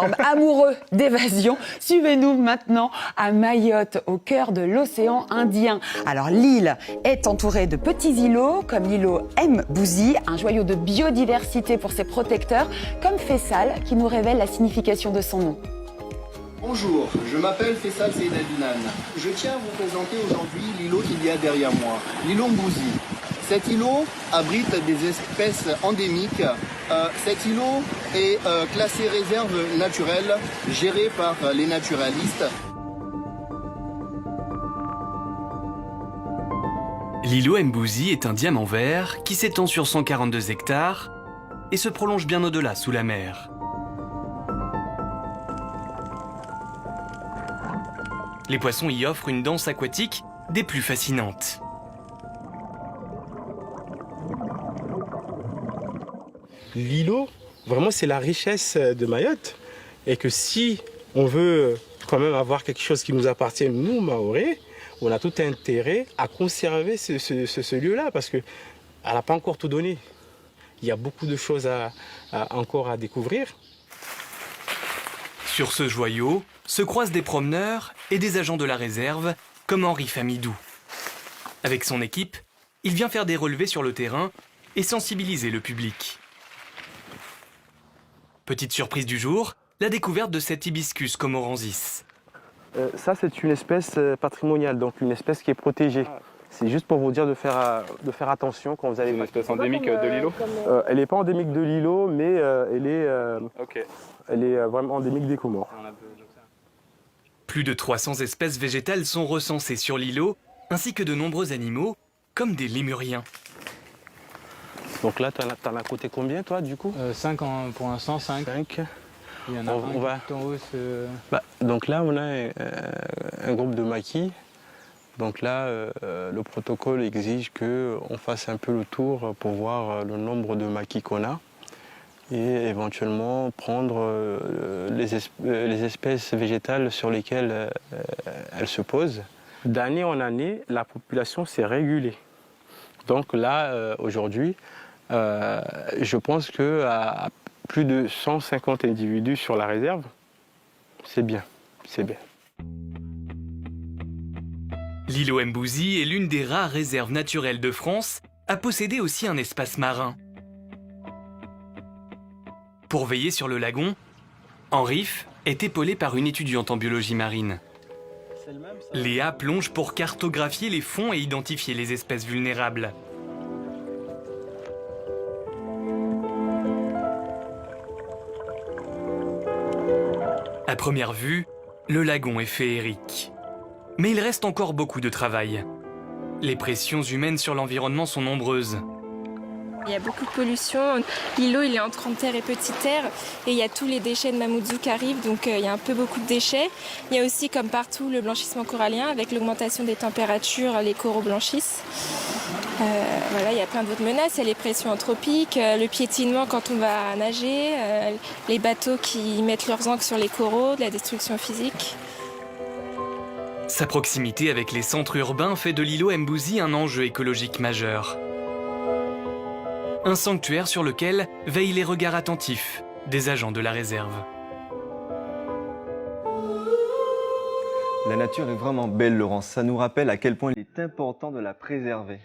énorme, amoureux d'évasion. Suivez-nous maintenant à Mayotte, au cœur de l'océan Indien. Alors l'île est entourée de petits îlots, comme l'îlot Mbouzi, un joyau de biodiversité pour ses protecteurs, comme Faisal, qui nous révèle la signification de son nom. Bonjour, je m'appelle Faisal Seyd Adnan. Je tiens à vous présenter aujourd'hui l'îlot qu'il y a derrière moi, l'îlot Mbouzi. Cet îlot abrite des espèces endémiques. Cet îlot est classé réserve naturelle, gérée par les naturalistes. L'îlot Mbouzi est un diamant vert qui s'étend sur 142 hectares et se prolonge bien au-delà, sous la mer. Les poissons y offrent une danse aquatique des plus fascinantes. L'îlot, vraiment, c'est la richesse de Mayotte. Et que si on veut quand même avoir quelque chose qui nous appartient, nous, Mahorais, on a tout intérêt à conserver ce lieu-là, parce qu'elle n'a pas encore tout donné. Il y a beaucoup de choses encore à découvrir. Sur ce joyau se croisent des promeneurs et des agents de la réserve, comme Henri Famidou. Avec son équipe, il vient faire des relevés sur le terrain et sensibiliser le public. Petite surprise du jour, la découverte de cet hibiscus comorensis. Ça, c'est une espèce patrimoniale, donc une espèce qui est protégée. C'est juste pour vous dire de faire attention quand vous allez... C'est une espèce endémique de l'îlot Elle n'est pas endémique de l'îlot, mais elle est vraiment endémique des Comores. Plus de 300 espèces végétales sont recensées sur l'îlot, ainsi que de nombreux animaux, comme des lémuriens. Donc là, t'en as coté combien, toi, du coup 5 pour l'instant, 5. Il y en a tout en haut. Donc là, on a un groupe de maquis. Donc là, le protocole exige qu'on fasse un peu le tour pour voir le nombre de maquis qu'on a et éventuellement prendre les espèces végétales sur lesquelles elles se posent. D'année en année, la population s'est régulée. Donc là, aujourd'hui, je pense qu'à plus de 150 individus sur la réserve, c'est bien, c'est bien. L'îlot Mbouzi est l'une des rares réserves naturelles de France à posséder aussi un espace marin. Pour veiller sur le lagon, Henri est épaulé par une étudiante en biologie marine. Léa plonge pour cartographier les fonds et identifier les espèces vulnérables. À première vue, le lagon est féerique. Mais il reste encore beaucoup de travail. Les pressions humaines sur l'environnement sont nombreuses. Il y a beaucoup de pollution. L'îlot, il est entre grande terre et petite terre. Et il y a tous les déchets de Mamoudzou qui arrivent, donc il y a un peu beaucoup de déchets. Il y a aussi, comme partout, le blanchissement corallien. Avec l'augmentation des températures, les coraux blanchissent. Voilà, il y a plein d'autres menaces. Il y a les pressions anthropiques, le piétinement quand on va nager, les bateaux qui mettent leurs ancres sur les coraux, de la destruction physique. Sa proximité avec les centres urbains fait de l'îlot Mbouzi un enjeu écologique majeur. Un sanctuaire sur lequel veillent les regards attentifs des agents de la réserve. La nature est vraiment belle, Laurence. Ça nous rappelle à quel point il est important de la préserver.